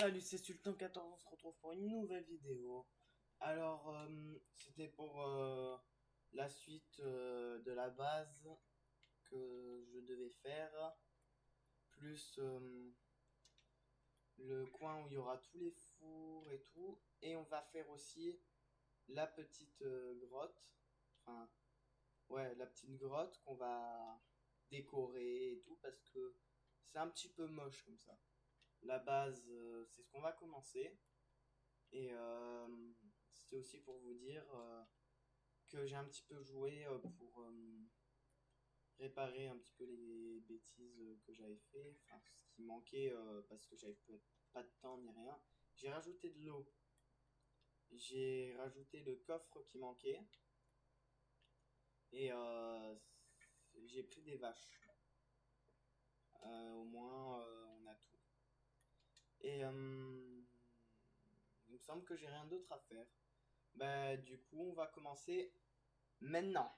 Salut, c'est Sultan14, on se retrouve pour une nouvelle vidéo. Alors, c'était pour la suite de la base que je devais faire, plus le coin où il y aura tous les fours et tout. Et on va faire aussi la petite grotte, enfin, ouais, la petite grotte qu'on va décorer et tout, parce que c'est un petit peu moche comme ça. La base, c'est ce qu'on va commencer. Et c'était aussi pour vous dire que j'ai un petit peu joué pour réparer un petit peu les bêtises que j'avais fait, enfin ce qui manquait parce que j'avais pas de temps ni rien. J'ai rajouté de l'eau, j'ai rajouté le coffre qui manquait et j'ai pris des vaches. Au moins on a tout. Et il me semble que j'ai rien d'autre à faire. Bah du coup on va commencer maintenant.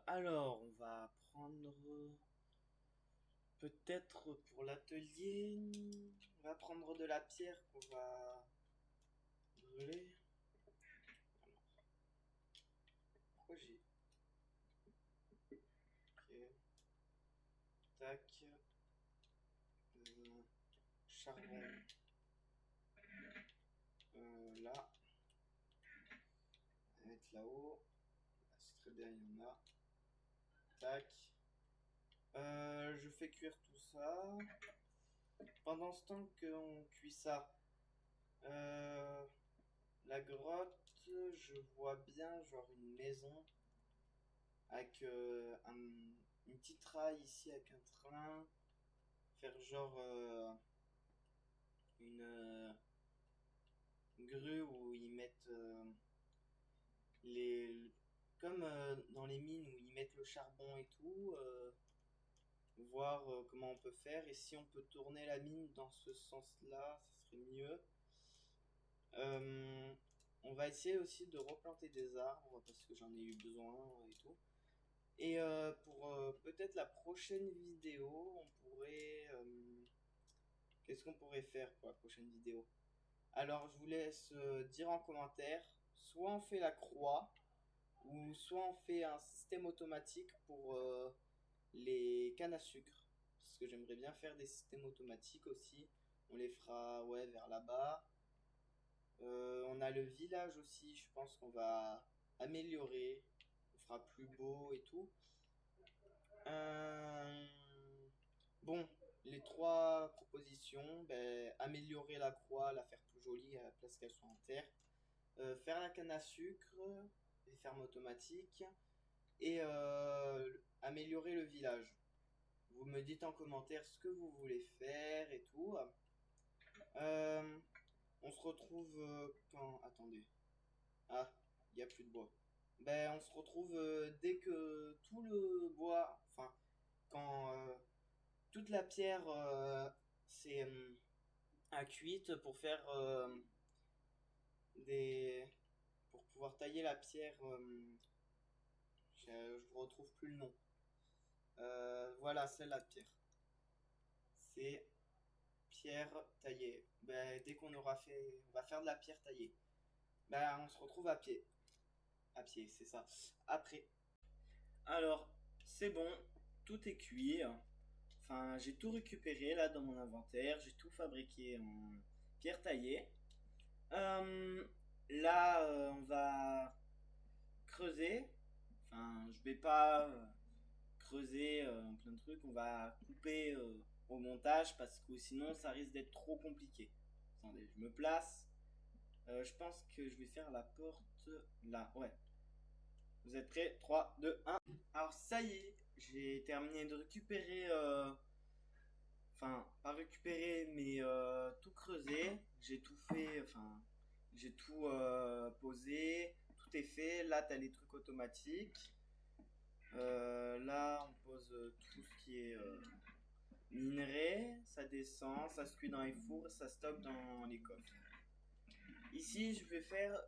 Alors, on va prendre peut-être pour l'atelier, on va prendre de la pierre qu'on va brûler. Pourquoi j'ai... Ok, tac, charbon, là, on va mettre là-haut, c'est très bien, il y en a, tac. Je fais cuire tout ça. Pendant ce temps qu'on cuit ça, euh, la grotte, je vois bien genre une maison avec une petite rail ici avec un train, faire genre une grue où ils mettent les... Comme dans les mines où ils mettent le charbon et tout, voir comment on peut faire et si on peut tourner la mine dans ce sens-là, ça serait mieux. Euh, on va essayer aussi de replanter des arbres parce que j'en ai eu besoin et tout. Et pour peut-être la prochaine vidéo, on pourrait... qu'est-ce qu'on pourrait faire pour la prochaine vidéo? Alors, je vous laisse dire en commentaire. Soit on fait la croix, ou soit on fait un système automatique pour les cannes à sucre. Parce que j'aimerais bien faire des systèmes automatiques aussi. On les fera ouais, vers là-bas. On a le village aussi, je pense qu'on va améliorer. On fera plus beau et tout. Euh, Bon, les trois propositions, ben, améliorer la croix, la faire plus jolie à la place qu'elle soit en terre, faire la canne à sucre, les fermes automatiques, et améliorer le village. Vous me dites en commentaire ce que vous voulez faire et tout. Euh, on se retrouve quand... Attendez. Ah, il n'y a plus de bois. Ben, on se retrouve dès que tout le bois, enfin, quand toute la pierre c'est à cuite pour faire des pour pouvoir tailler la pierre je retrouve plus le nom. Voilà, celle-là de pierre, c'est pierre taillée. Ben, dès qu'on aura fait, on va faire de la pierre taillée, ben, on se retrouve à pied, c'est ça, après. Alors, c'est bon, tout est cuit. Enfin, j'ai tout récupéré là dans mon inventaire, j'ai tout fabriqué en pierre taillée. Euh, Là, on va creuser. Enfin, je vais pas creuser plein de trucs. On va couper au montage parce que sinon, ça risque d'être trop compliqué. Attendez, je me place. Je pense que je vais faire la porte là. Ouais. Vous êtes prêts? 3, 2, 1. Alors, ça y est, j'ai terminé de récupérer. Enfin, pas récupérer, mais tout creuser. J'ai tout fait. Enfin, j'ai tout posé, tout est fait. Là, tu as les trucs automatiques. Là, on pose tout ce qui est minerai. Ça descend, ça se cuit dans les fours, ça stocke dans les coffres. Ici, je vais faire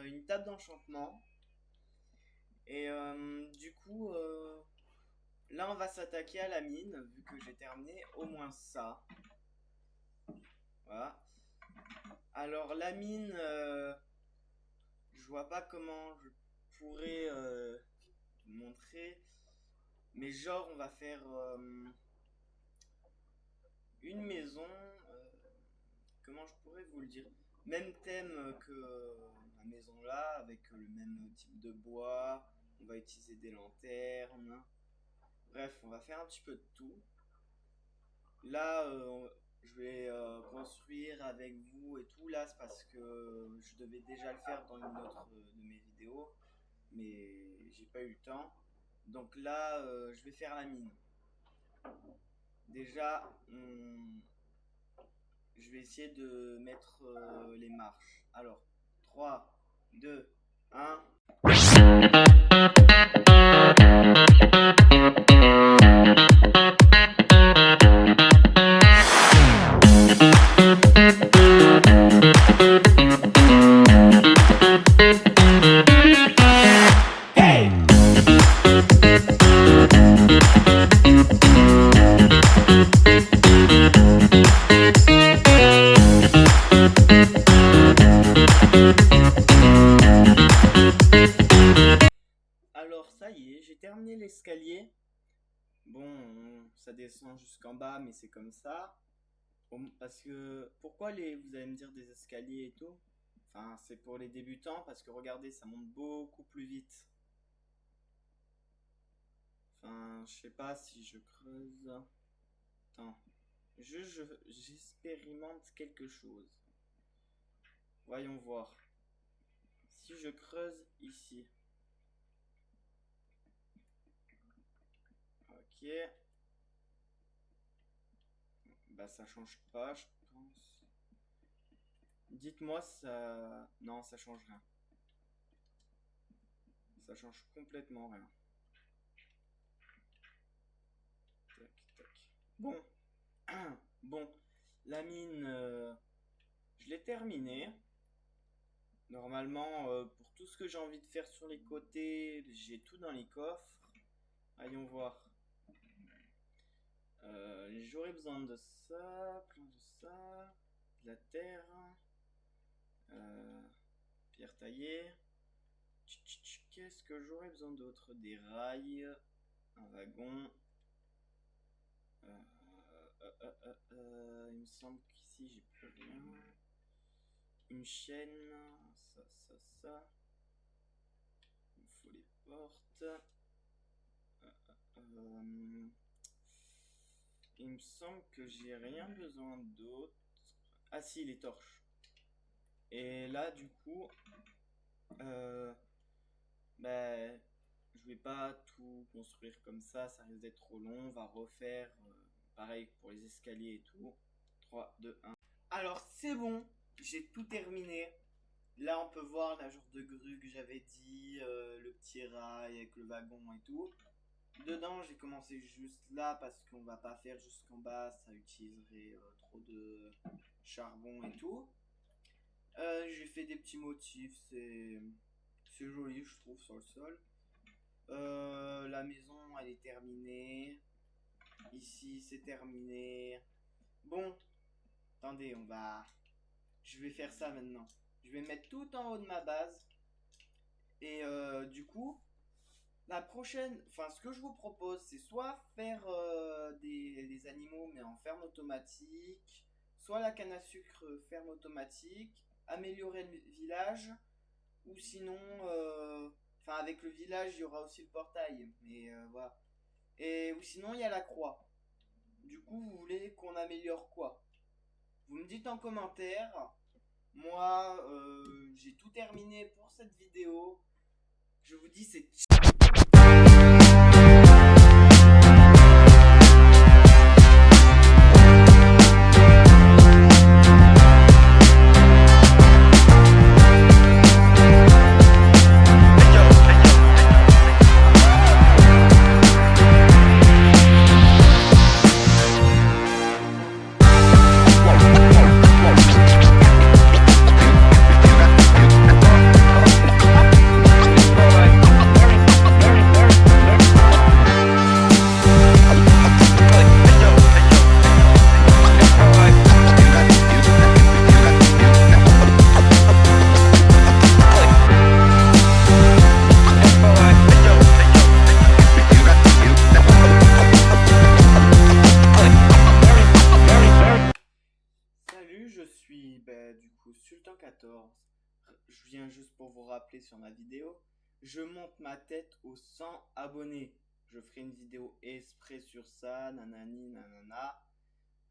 une table d'enchantement. Et du coup, là, on va s'attaquer à la mine, vu que j'ai terminé au moins ça. Voilà. Alors, la mine, je vois pas comment je pourrais vous montrer. Mais genre, on va faire une maison. Comment je pourrais vous le dire? Même thème que la maison là, avec le même type de bois. On va utiliser des lanternes. Bref, on va faire un petit peu de tout. Là, je vais construire avec vous et tout. Là, c'est parce que je devais déjà le faire dans une autre de mes vidéos. Mais j'ai pas eu le temps. Donc là, je vais faire la mine. Déjà, je vais essayer de mettre les marches. Alors, 3, 2, 1. Alors ça y est, j'ai terminé l'escalier. Bon, ça descend jusqu'en bas, mais c'est comme ça. Parce que, pourquoi vous allez me dire des escaliers et tout? Enfin, c'est pour les débutants, parce que regardez, ça monte beaucoup plus vite. Enfin, je sais pas si je creuse. Attends, j'expérimente quelque chose. Voyons voir. Si je creuse ici. Ok. Bah ça change pas, je pense. Dites-moi ça... Non, ça change rien. Ça change complètement rien. Tac, tac. Bon. Bon. La mine, je l'ai terminée. Normalement, pour tout ce que j'ai envie de faire sur les côtés, j'ai tout dans les coffres. Allons voir. J'aurais besoin de ça, plein de ça, de la terre, pierre taillée. Qu'est-ce que j'aurais besoin d'autre? Des rails, un wagon. Il me semble qu'ici j'ai plus rien. Une chaîne, ça. Il me faut les portes. Il me semble que j'ai rien besoin d'autre. Ah si, les torches. Et là, du coup, je vais pas tout construire comme ça risque d'être trop long. On va refaire pareil pour les escaliers et tout. 3, 2, 1. Alors c'est bon, j'ai tout terminé. Là on peut voir la genre de grue que j'avais dit, le petit rail avec le wagon et tout. Dedans j'ai commencé juste là parce qu'on va pas faire jusqu'en bas, ça utiliserait trop de charbon et tout. J'ai fait des petits motifs, c'est joli je trouve sur le sol. La maison elle est terminée. Ici c'est terminé. Bon, attendez, je vais faire ça maintenant. Je vais mettre tout en haut de ma base. Et du coup, ce que je vous propose, c'est soit faire des animaux mais en ferme automatique, soit la canne à sucre ferme automatique, améliorer le village, ou sinon, avec le village, il y aura aussi le portail, mais voilà. Ou sinon, il y a la croix. Du coup, vous voulez qu'on améliore quoi? Vous me dites en commentaire. Moi, j'ai tout terminé pour cette vidéo. Je vous dis c'est viens juste pour vous rappeler sur ma vidéo, je monte ma tête aux 100 abonnés. Je ferai une vidéo exprès sur ça, nanani, nanana.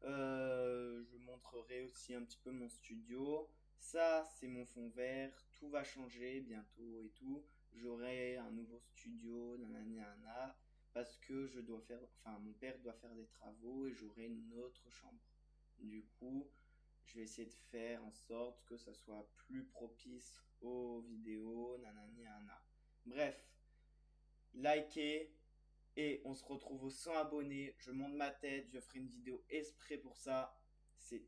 Je montrerai aussi un petit peu mon studio. Ça, c'est mon fond vert. Tout va changer bientôt et tout. J'aurai un nouveau studio, nanani, nanana. Parce que je dois faire, enfin, mon père doit faire des travaux et j'aurai une autre chambre. Du coup, je vais essayer de faire en sorte que ça soit plus propice aux vidéos, nanani, nanana. Bref, likez. Et on se retrouve aux 100 abonnés. Je monte ma tête. Je ferai une vidéo exprès pour ça. C'est